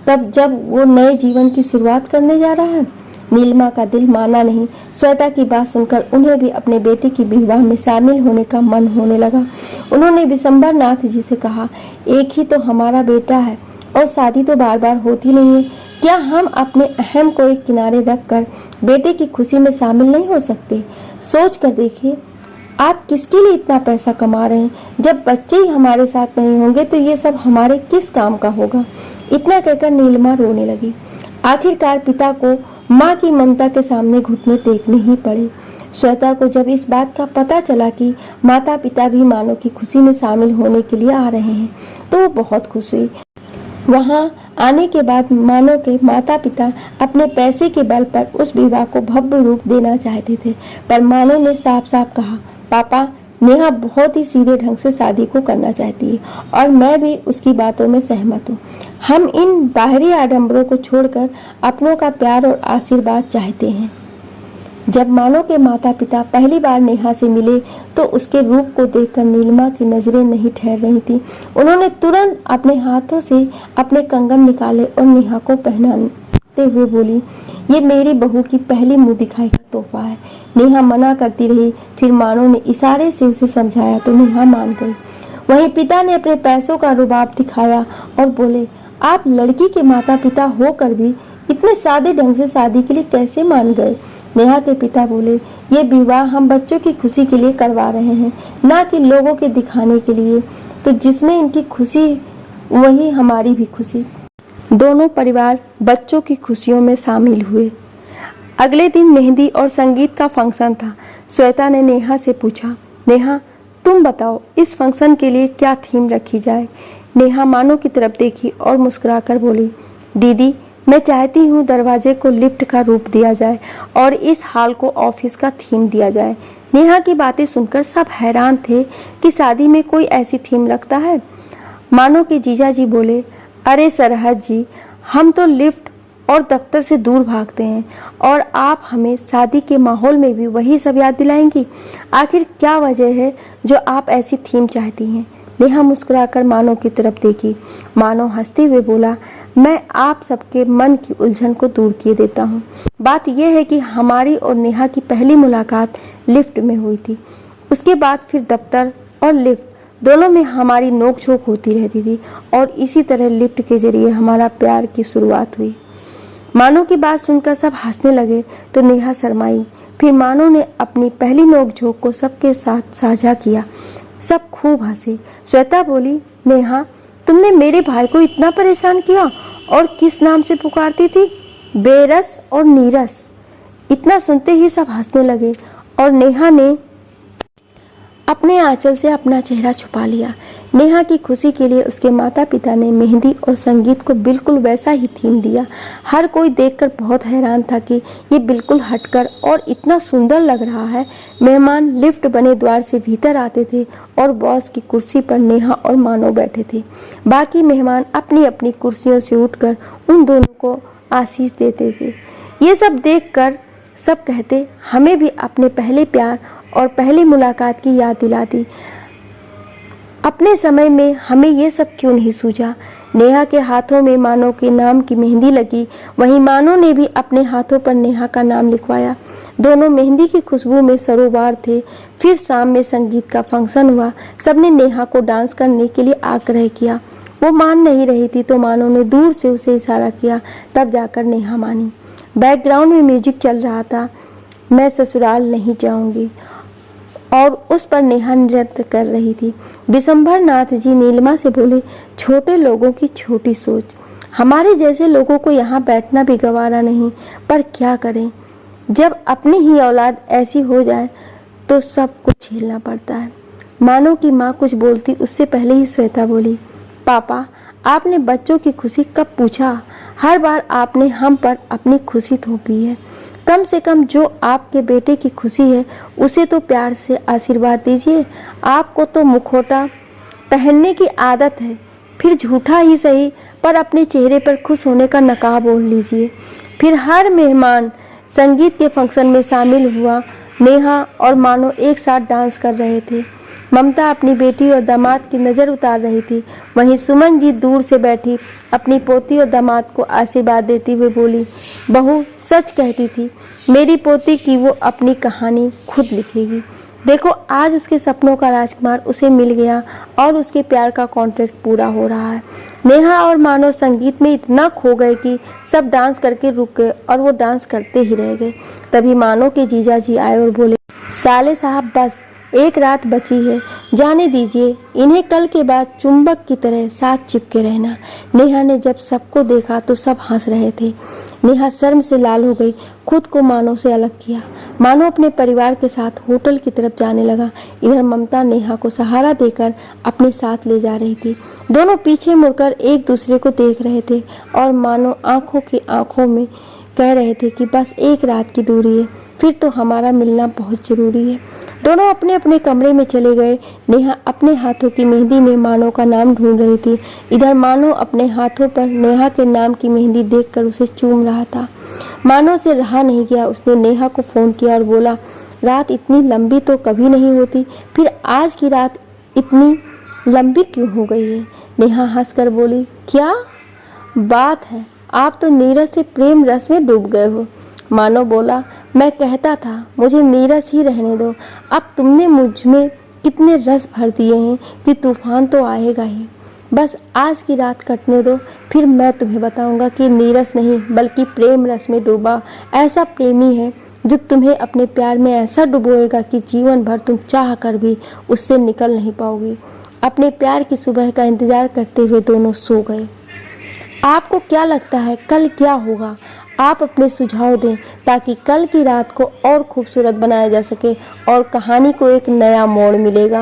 तब जब वो नए जीवन की शुरुआत करने जा रहा है। नीलिमा का दिल माना नहीं। श्वेता की बात सुनकर उन्हें भी अपने बेटे की विवाह में शामिल होने का मन होने लगा। उन्होंने विशंबर नाथ जी से कहा, एक ही तो हमारा बेटा है और शादी तो बार बार होती नहीं है, क्या हम अपने अहम को एक किनारे रखकर बेटे की खुशी में शामिल नहीं हो सकते? सोच कर देखिए, आप किसके लिए इतना पैसा कमा रहे हैं? जब बच्चे ही हमारे साथ नहीं होंगे तो ये सब हमारे किस काम का होगा? इतना कहकर नीलिमा रोने लगी। आखिरकार पिता को माँ की ममता के सामने घुटने टेकने ही पड़े। श्वेता को जब इस बात का पता चला कि माता पिता भी मानो की खुशी में शामिल होने के लिए आ रहे हैं तो वो बहुत खुश हुई। वहाँ आने के बाद मानो के माता पिता अपने पैसे के बल पर उस विवाह को भव्य रूप देना चाहते थे, पर मानो ने साफ साफ कहा, पापा नेहा बहुत ही सीधे ढंग से शादी को करना चाहती है और मैं भी उसकी बातों में सहमत हूँ। हम इन बाहरी आडंबरों को छोड़कर अपनों का प्यार और आशीर्वाद चाहते हैं। जब मानो के माता पिता पहली बार नेहा से मिले तो उसके रूप को देखकर नीलिमा की नजरें नहीं ठहर रही थी। उन्होंने तुरंत अपने हाथों से अपने कंगन निकाले और नेहा को पहनाते हुए बोली, ये मेरी बहू की पहली मुंह दिखाई का तोहफा है। नेहा मना करती रही, फिर मानो ने इशारे से उसे समझाया तो नेहा मान गई। वहीं पिता ने अपने पैसों का रुबाब दिखाया और बोले, आप लड़की के माता पिता होकर भी इतने सादे ढंग से शादी के लिए कैसे मान गए? नेहा के पिता बोले, ये विवाह हम बच्चों की खुशी के लिए करवा रहे हैं, ना कि लोगों के दिखाने के लिए। तो जिसमें इनकी खुशी वही हमारी भी खुशी। दोनों परिवार बच्चों की खुशियों में शामिल हुए। अगले दिन मेहंदी और संगीत का फंक्शन था। श्वेता ने नेहा से पूछा, नेहा तुम बताओ इस फंक्शन के लिए क्या थीम रखी जाए? नेहा मानो की तरफ देखी और मुस्कुराकर बोली, दीदी मैं चाहती हूँ दरवाजे को लिफ्ट का रूप दिया जाए और इस हॉल को ऑफिस का थीम दिया जाए। नेहा की बातें सुनकर सब हैरान थे कि शादी में कोई ऐसी थीम रखता है। मानो के जीजा जी बोले, अरे सरहद जी, हम तो लिफ्ट और दफ्तर से दूर भागते हैं और आप हमें शादी के माहौल में भी वही सब याद दिलाएंगी। आखिर क्या वजह है जो आप ऐसी थीम चाहती हैं? नेहा मुस्कुराकर मानो की तरफ देखी। मानो हंसते हुए बोला, मैं आप सबके मन की उलझन को दूर किए देता हूँ। बात यह है कि हमारी और नेहा की पहली मुलाकात लिफ्ट में हुई थी। उसके बाद फिर दफ्तर और लिफ्ट दोनों में हमारी नोक-झोंक होती रहती थी और इसी तरह लिफ्ट के जरिए हमारा प्यार की शुरुआत हुई। मानो की बात सुनकर सब हंसने लगे तो नेहा शर्माई। फिर मानो ने अपनी पहली नोक-झोंक को सबके साथ साझा किया। सब खूब हंसे। श्वेता बोली, नेहा तुमने मेरे भाई को इतना परेशान किया और किस नाम से पुकारती थी? बेरस और नीरस। इतना सुनते ही सब हंसने लगे और नेहा ने अपने आंचल से अपना चेहरा छुपा लिया। नेहा की खुशी के लिए उसके माता पिता ने मेहंदी और संगीत को बिल्कुल वैसा ही थीम दिया। हर कोई देखकर बहुत हैरान था कि ये बिल्कुल हटकर और इतना सुंदर लग रहा है। मेहमान लिफ्ट बने द्वार से भीतर आते थे और बॉस की कुर्सी पर नेहा और मानो बैठे थे। बाकी मेहमान अपनी अपनी कुर्सियों से उठकर उन दोनों को आशीष देते थे। ये सब देखकर सब कहते, हमें भी अपने पहले प्यार और पहली मुलाकात की याद दिला दी। अपने समय में हमें ये सब क्यों नहीं सूझा? नेहा के हाथों में मानो के नाम की मेहंदी लगी। वहीं मानो ने भी अपने हाथों पर नेहा का नाम लिखवाया। दोनों मेहंदी की खुशबू में सरोबार थे। फिर शाम में संगीत का फंक्शन हुआ। सबने नेहा को डांस करने के लिए आग्रह किया। वो मान नहीं रही थी तो मानो ने दूर से उसे इशारा किया, तब जाकर नेहा मानी। बैकग्राउंड में म्यूजिक चल रहा था, मैं ससुराल नहीं जाऊंगी, और उस पर नेहा नृत्य कर रही थी। विशंभर नाथ जी नीलिमा से बोले, छोटे लोगों की छोटी सोच, हमारे जैसे लोगों को यहाँ बैठना भी गवारा नहीं, पर क्या करें, जब अपनी ही औलाद ऐसी हो जाए तो सब कुछ झेलना पड़ता है। मानो की माँ कुछ बोलती उससे पहले ही श्वेता बोली, पापा आपने बच्चों की खुशी कब पूछा? हर बार आपने हम पर अपनी खुशी थोपी है। कम से कम जो आपके बेटे की खुशी है उसे तो प्यार से आशीर्वाद दीजिए। आपको तो मुखौटा पहनने की आदत है, फिर झूठा ही सही पर अपने चेहरे पर खुश होने का नकाब ओढ़ लीजिए। फिर हर मेहमान संगीत के फंक्शन में शामिल हुआ। नेहा और मानो एक साथ डांस कर रहे थे। ममता अपनी बेटी और दामाद की नज़र उतार रही थी। वहीं सुमन जी दूर से बैठी अपनी पोती और दामाद को आशीर्वाद देती हुए बोली, बहू सच कहती थी, मेरी पोती की वो अपनी कहानी खुद लिखेगी। देखो आज उसके सपनों का राजकुमार उसे मिल गया और उसके प्यार का कॉन्ट्रैक्ट पूरा हो रहा है। नेहा और मानो संगीत में इतना खो गए कि सब डांस करके रुक गए और वो डांस करते ही रह गए। तभी मानो के जीजा जी आए और बोले, साले साहब बस एक रात बची है, जाने दीजिए, इन्हें कल के बाद चुंबक की तरह साथ चिपके रहना। नेहा ने जब सबको देखा तो सब हंस रहे थे। नेहा शर्म से लाल हो गई, खुद को मानो से अलग किया। मानो अपने परिवार के साथ होटल की तरफ जाने लगा। इधर ममता नेहा को सहारा देकर अपने साथ ले जा रही थी। दोनों पीछे मुड़कर एक दूसरे को देख रहे थे और मानो आंखों की आंखों में कह रहे थे कि बस एक रात की दूरी है, फिर तो हमारा मिलना बहुत जरूरी है। दोनों अपने अपने कमरे में चले गए। नेहा अपने हाथों की मेहंदी में मानो का नाम ढूंढ रही थी। इधर मानो अपने हाथों पर नेहा के नाम की मेहंदी देखकर उसे चूम रहा था। मानो से रहा नहीं गया, उसने नेहा को फ़ोन किया और बोला, रात इतनी लंबी तो कभी नहीं होती, फिर आज की रात इतनी लंबी क्यों हो गई है? नेहा हंसकर बोली, क्या बात है, आप तो नीरज से प्रेम रस में डूब गए हो। मानो बोला, मैं कहता था मुझे नीरस ही रहने दो। अब तुमने मुझ में कितने रस भर दिए हैं कि तूफान तो आएगा ही। बस आज की रात कटने दो, फिर मैं तुम्हें बताऊंगा कि नीरस नहीं बल्कि प्रेम रस में डूबा ऐसा प्रेमी है जो तुम्हें अपने प्यार में ऐसा डुबोएगा कि जीवन भर तुम चाह कर भी उससे निकल नहीं पाओगी। अपने प्यार की सुबह का इंतजार करते हुए दोनों सो गए। आपको क्या लगता है कल क्या होगा? आप अपने सुझाव दें ताकि कल की रात को और खूबसूरत बनाया जा सके और कहानी को एक नया मोड़ मिलेगा।